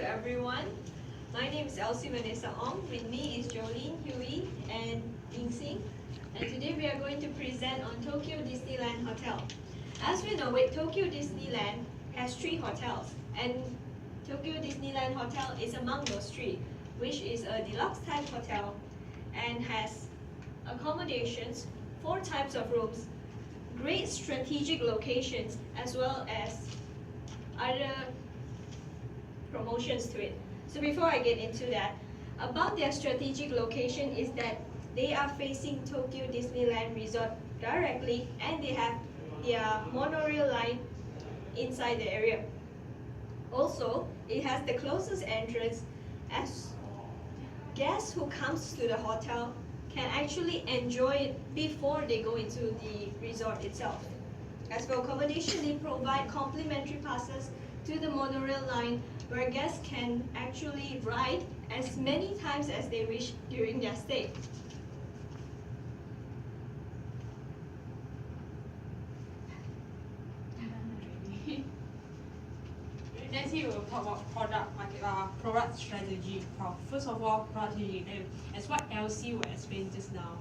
everyone. My name is Elsie Vanessa Ong. With me is Jolene, Huey, and Ying Xing. And today we are going to present on Tokyo Disneyland Hotel. As we know it, Tokyo Disneyland has 3 hotels, and Tokyo Disneyland Hotel is among those 3, which is a deluxe type hotel and has accommodations, 4 types of rooms, great strategic locations, as well as other promotions to it. So before I get into that, about their strategic location is that they are facing Tokyo Disneyland Resort directly, and they have their monorail line inside the area. Also, it has the closest entrance, as guests who comes to the hotel can actually enjoy it before they go into the resort itself. As for accommodation, they provide complimentary passes to the monorail line where guests can actually ride as many times as they wish during their stay. Next, we will talk about product strategy. First of all, product strategy. As what Elsie will explain just now,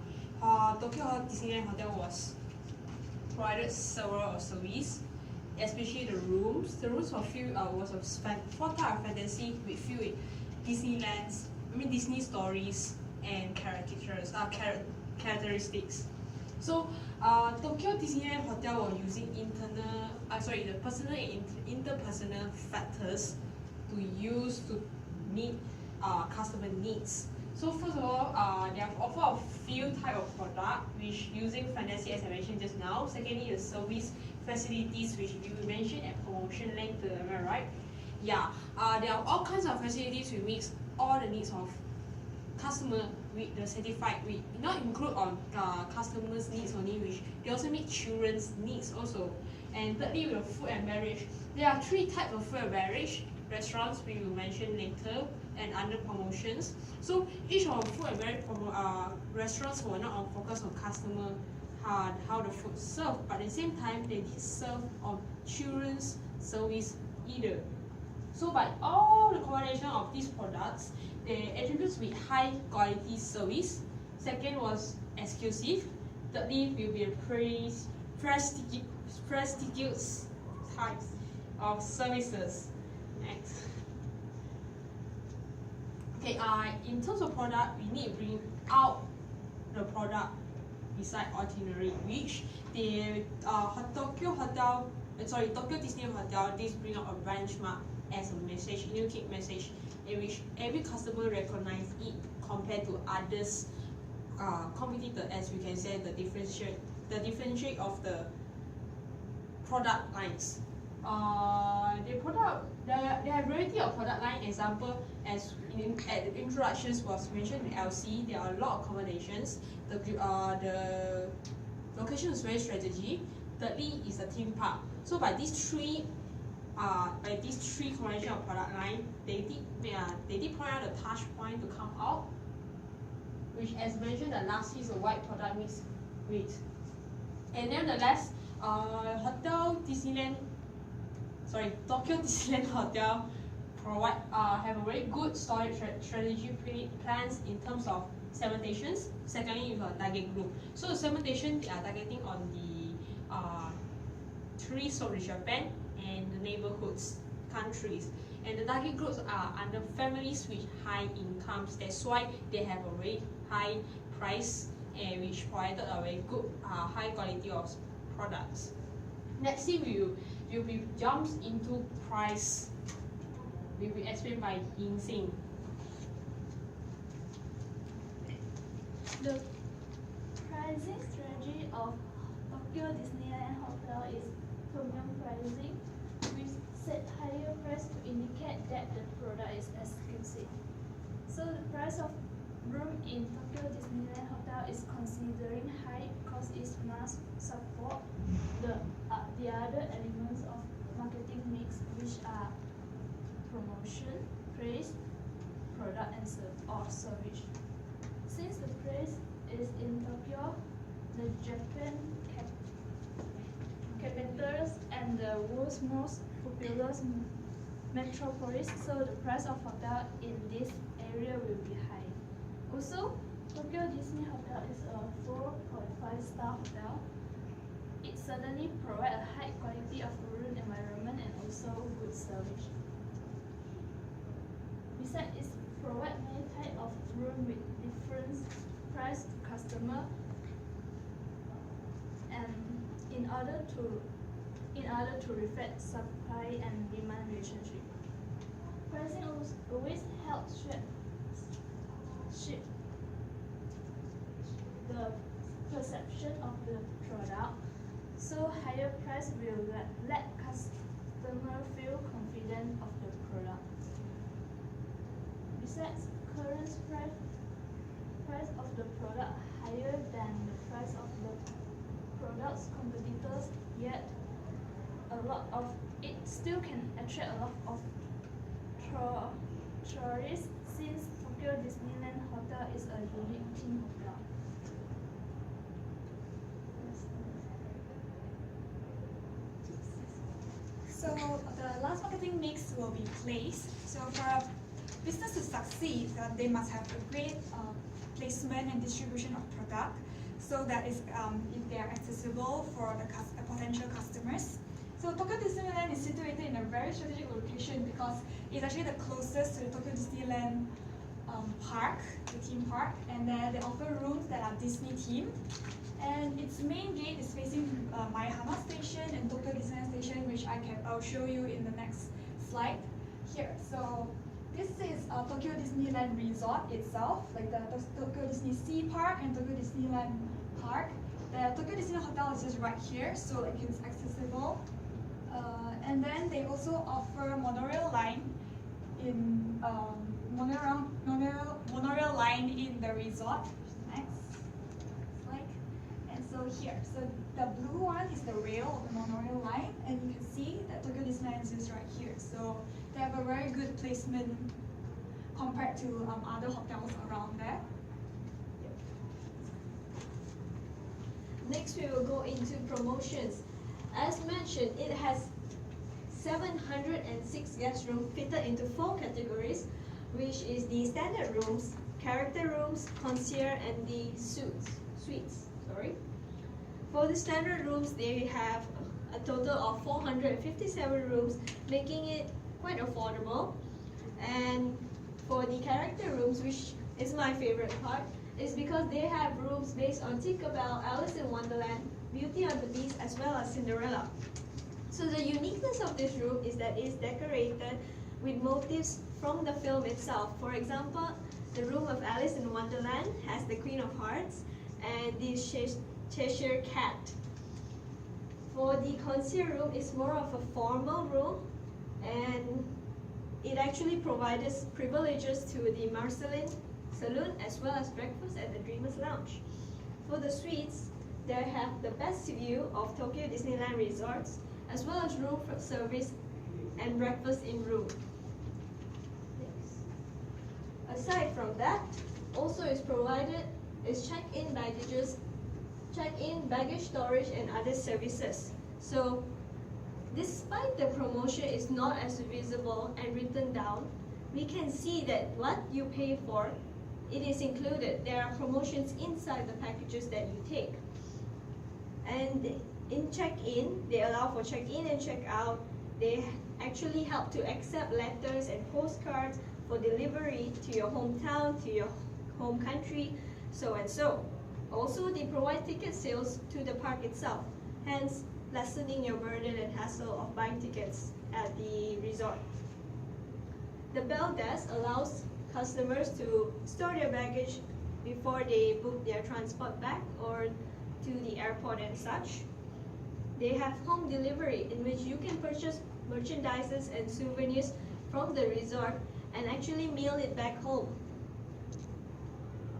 Tokyo Disneyland Hotel was provided several services, especially the rooms. The rooms was of 4 types of fantasy with few Disney stories and characteristics. So, Tokyo Disneyland Hotel was using the personal and interpersonal factors to meet customer needs. So first of all, they have offered a few type of product which using fantasy as I mentioned just now. Secondly, the service facilities which you mentioned at promotion link. Am I right? Yeah. There are all kinds of facilities which meets all the needs of customer with the certified with not include on customers' needs only, which they also meet children's needs also. And thirdly, with food and beverage, there are 3 types of food and beverage restaurants we will mention later and under promotions. So each of food and beverage restaurants were not on focus on customer how the food served, but at the same time they did serve on children's service either. So by all the combination of these products, they attributes with high quality service. Second was exclusive. Thirdly will be prestigious types of services. Next. Okay, in terms of product, we need to bring out the product beside ordinary, which the Tokyo Disney Hotel, this bring out a benchmark as a message, unique message, in which every customer recognize it compared to others competitor, as we can say the differentiate of the product lines. There are variety of product line. Example, as at the introductions was mentioned in LC, there are a lot of accommodations. The location is very strategic. Thirdly is the theme park. So by these 3 combination of product line, they did point out the touch point to come out, which as mentioned the last is a white product mix with. And nevertheless, Tokyo Disneyland Hotel have a very good storage strategy plans in terms of segmentations. Secondly, you have target group. So the segmentation they are targeting on the 3 south Japan and the neighborhoods countries. And the target groups are under families with high incomes. That's why they have a very high price and which provided a very good high quality of products. Next thing will be jumps into price. Will be explained by Ying Xing. The pricing strategy of Tokyo Disneyland Hotel is premium pricing, which set higher price to indicate that the product is exclusive. So the price of room in Tokyo Disneyland Hotel is considering high because it must support the other elements of marketing mix, which are promotion, praise, product and service. Since the praise is in Tokyo, the Japan capitals and the world's most popular metropolis, so the price of hotel in this area will be high. Also, Tokyo Disney Hotel is a 4.5-star hotel. It certainly provides a high quality of room environment and also good service. Besides, it provides many types of room with different price to customer, and in order to reflect supply and demand relationship. Pricing always helps shape the perception of the product, so higher price will let customer feel confident of the product. Besides, current price of the product higher than the price of the product's competitors, yet it still can attract a lot of tourists, since Tokyo Disneyland Hotel is a unique theme hotel. So the last marketing mix will be place. So for a business to succeed, they must have a great placement and distribution of product, so that if they are accessible for the potential customers. So Tokyo Disneyland is situated in a very strategic location because it's actually the closest to the Tokyo Disneyland park, the theme park, and then they offer rooms that are Disney themed. And its main gate is facing Maihama Station and Tokyo Disneyland Station, which I'll show you in the next slide here. So this is Tokyo Disneyland Resort itself, like the Tokyo Disney Sea Park and Tokyo Disneyland Park. The Tokyo Disney Hotel is just right here, so like it's accessible. And then they also offer monorail line in monorail line in the resort. Next slide. And so here, so the blue one is the rail of the monorail line, and you can see that Tokyo Disneyland is just right here. So they have a very good placement compared to other hotels around there. Next, we will go into promotions. As mentioned, it has 706 guest rooms fitted into 4 categories, which is the standard rooms, character rooms, concierge, and the suites. For the standard rooms, they have a total of 457 rooms, making it quite affordable. And for the character rooms, which is my favorite part, is because they have rooms based on Tinkerbell, Alice in Wonderland, Beauty and the Beast, as well as Cinderella. So the uniqueness of this room is that it's decorated with motifs from the film itself. For example, the room of Alice in Wonderland has the Queen of Hearts and the Cheshire Cat. For the concierge room, it's more of a formal room, and it actually provides privileges to the Marceline Saloon as well as breakfast at the Dreamers Lounge. For the suites, they have the best view of Tokyo Disneyland Resorts, as well as room service and breakfast in room. Aside from that, also is provided is check-in baggage storage and other services. So despite the promotion is not as visible and written down, we can see that what you pay for, it is included. There are promotions inside the packages that you take. And in check-in, they allow for check-in and check-out. They actually help to accept letters and postcards for delivery to your hometown, to your home country, so and so. Also, they provide ticket sales to the park itself, hence lessening your burden and hassle of buying tickets at the resort. The Bell Desk allows customers to store their baggage before they book their transport back or to the airport and such. They have home delivery, in which you can purchase merchandises and souvenirs from the resort and actually mail it back home.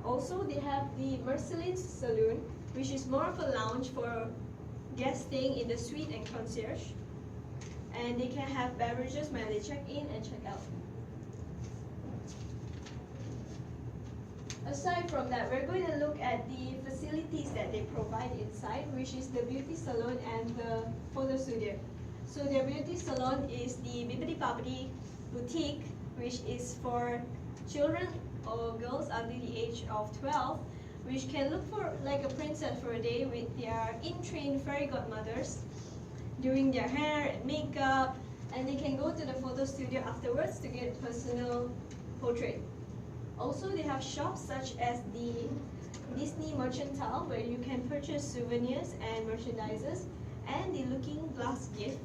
Also, they have the Marceline Saloon, which is more of a lounge for guests staying in the suite and concierge. And they can have beverages when they check in and check out. Aside from that, we're going to look at the facilities that they provide inside, which is the beauty salon and the photo studio. So their beauty salon is the Bibbidi Bobbidi boutique, which is for children or girls under the age of 12, which can look for like a princess for a day with their in-trained fairy godmothers, doing their hair and makeup, and they can go to the photo studio afterwards to get personal portrait. Also, they have shops such as the Disney Mercantile, where you can purchase souvenirs and merchandises, and the Looking Glass Gift,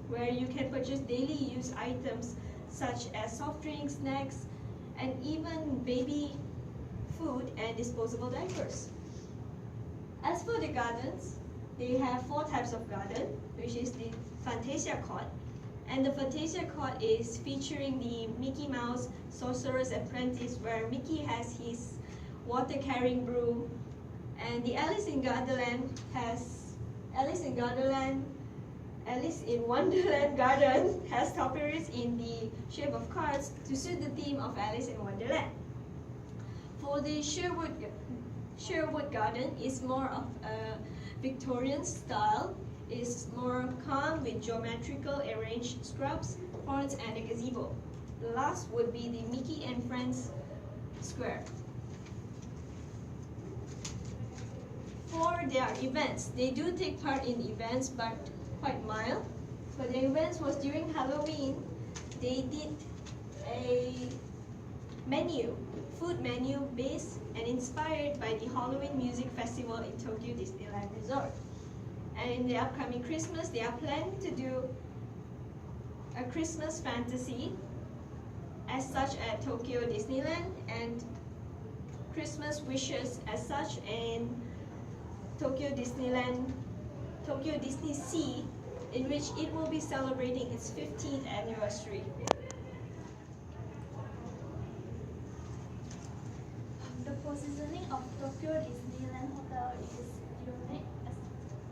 where you can purchase daily use items such as soft drinks, snacks, and even baby food and disposable diapers. As for the gardens, they have 4 types of garden, which is the Fantasia Court. And the Fantasia Court is featuring the Mickey Mouse Sorcerer's Apprentice, where Mickey has his water-carrying broom. And the Alice in Wonderland garden has topiaries in the shape of cards to suit the theme of Alice in Wonderland. For the Sherwood Garden is more of a Victorian style. It's more calm with geometrical arranged shrubs, ponds, and a gazebo. The last would be the Mickey and Friends Square. For their events, they do take part in events, but quite mild. For the events was during Halloween, they did a food menu based and inspired by the Halloween Music Festival in Tokyo Disneyland Resort. And in the upcoming Christmas, they are planning to do a Christmas fantasy as such at Tokyo Disneyland, and Christmas wishes as such in Tokyo Disney Sea, in which it will be celebrating its 15th anniversary. The positioning of Tokyo Disneyland Hotel is unique,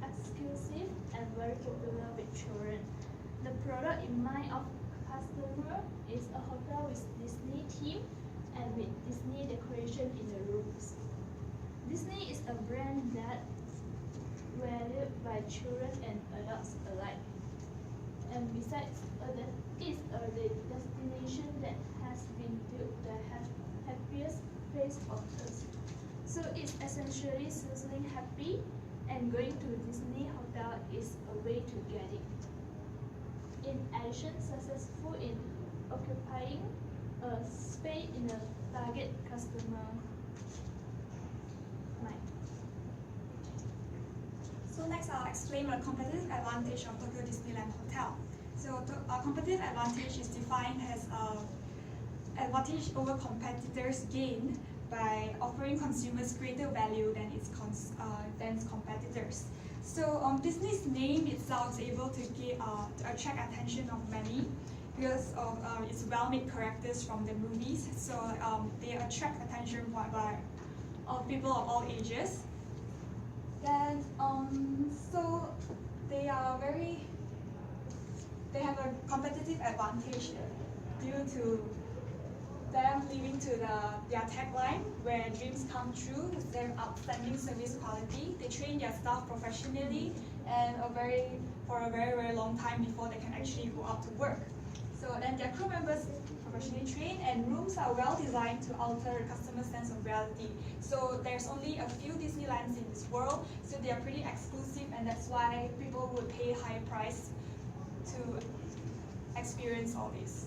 exclusive, and very popular with children. The product in mind of customer is a hotel with Disney theme and with Disney decoration in the rooms. Disney is a brand that valued by children and adults alike. And besides, it's a destination that has been built the happiest place on earth. So it's essentially sizzling happy, and going to Disney Hotel is a way to get it. In addition, successful in occupying a space in a target customer mind. So next I'll explain the competitive advantage of Tokyo Disneyland Hotel. So our competitive advantage is defined as advantage over competitors gain by offering consumers greater value than its competitors. So Disney's name itself is able to attract attention of many because of its well-made characters from the movies. So they attract attention by people of all ages. Then so they have a competitive advantage due to them living to their tagline, where dreams come true with their outstanding service quality. They train their staff professionally and for a very, very long time before they can actually go out to work. So then their crew members professionally trained, and rooms are well designed to alter the customer's sense of reality. So there's only a few Disneylands in this world, so they are pretty exclusive, and that's why people would pay high price to experience all this.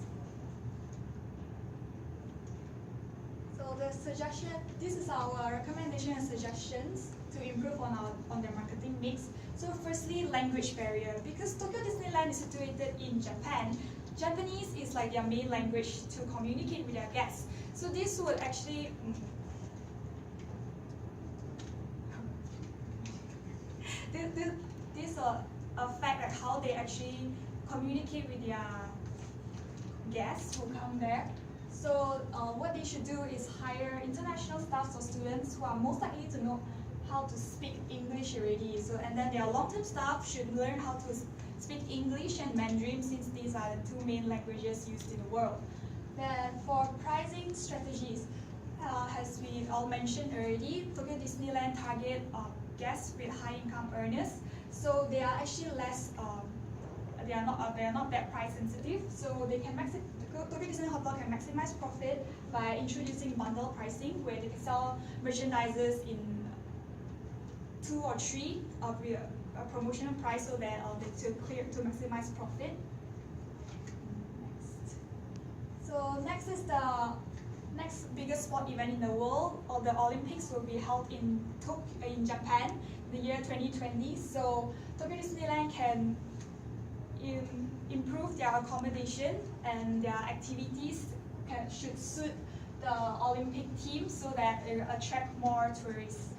So this is our recommendation and suggestions to improve on their marketing mix. So firstly, language barrier. Because Tokyo Disneyland is situated in Japan, Japanese is like their main language to communicate with their guests. So this would actually this affect like how they actually communicate with their guests who come there. So what they should do is hire international staff or students who are most likely to know how to speak English already. So and then their long-term staff should learn how to speak English and Mandarin, since these are the 2 main languages used in the world. Then for pricing strategies, as we all mentioned already, Tokyo Disneyland target guests with high-income earners. So they are actually less. They are not that price sensitive. So they can Tokyo Disneyland Hotel can maximize profit by introducing bundle pricing, where they can sell merchandises in 2 or 3 of a promotional price, so that to maximize profit. Next. So next is the next biggest sport event in the world, or the Olympics, will be held in Japan in the year 2020. So Tokyo Disneyland can improve their accommodation, and their activities should suit the Olympic theme, so that it will attract more tourists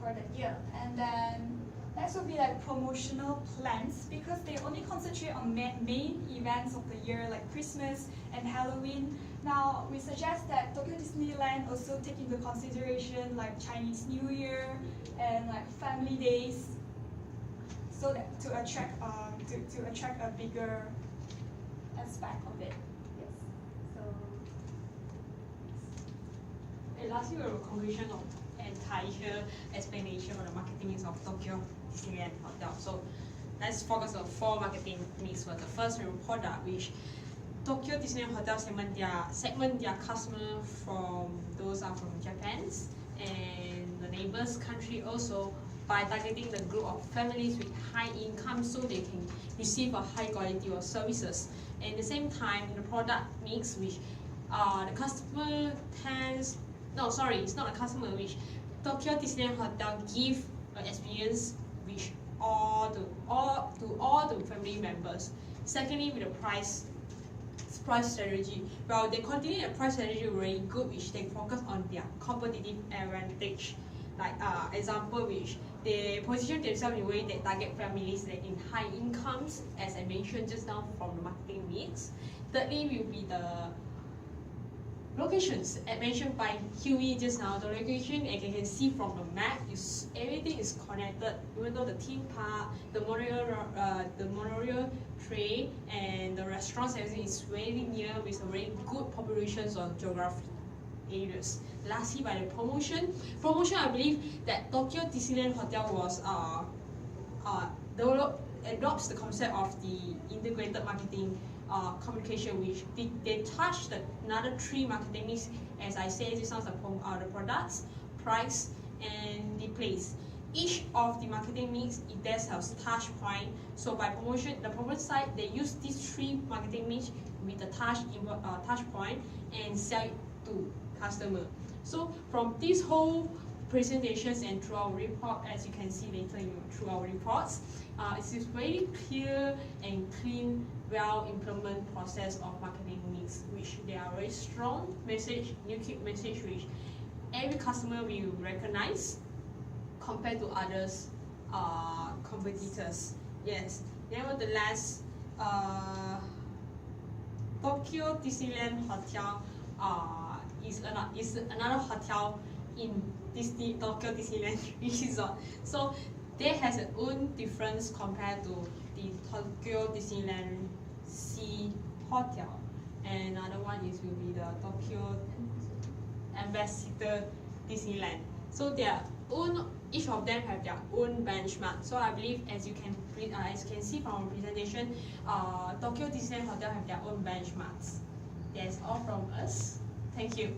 for the year. And then next will be like promotional plans, because they only concentrate on main events of the year like Christmas and Halloween. Now we suggest that Tokyo Disneyland also take into consideration like Chinese New Year and like family days, so that to attract a bigger aspect of it. Yes. So. And lastly, we will conclusion of entire explanation on the marketing mix of Tokyo Disneyland Hotel. So let's focus on 4 marketing mix. For the first product, which Tokyo Disneyland Hotel segment their customer from those are from Japan and the neighbors country also, by targeting the group of families with high income, so they can receive a high quality of services. And at the same time, in the product mix, which the customer tends, no sorry, it's not a customer, which Tokyo Disneyland Hotel give an experience which to all the family members. Secondly, with the price strategy, well, they continue the price strategy very good, which they focus on their competitive advantage. Like example, which they position themselves in a way that target families that in high incomes, as I mentioned just now from the marketing mix. Thirdly, will be the locations, as mentioned by Huey just now. The location, as you can see from the map, everything is connected. Even though the theme park, the monorail train, and the restaurants, everything is very near with a very good populations on geography areas. Lastly, by the promotion, I believe that Tokyo Disneyland Hotel was adopts the concept of the integrated marketing communication, which they touched another 3 marketing mix, as I said, this is the products, price, and the place. Each of the marketing mix, it does have touch point. So by promotion, the promotion side, they use these 3 marketing mix with the touch point and sell it to customer. So from this whole presentations and through our report, as you can see later through our reports, it is very clear and clean, well implemented process of marketing mix, which they are very strong message, unique message, which every customer will recognize compared to others competitors. Yes, nevertheless, Tokyo Disneyland Hotel is another hotel in Tokyo Disneyland Resort. So they has its own difference compared to the Tokyo Disneyland Sea Hotel. And another one will be the Tokyo Ambassador Disneyland. So each of them have their own benchmark. So I believe, as you can see from our presentation, Tokyo Disneyland Hotel have their own benchmarks. That's all from us. Thank you.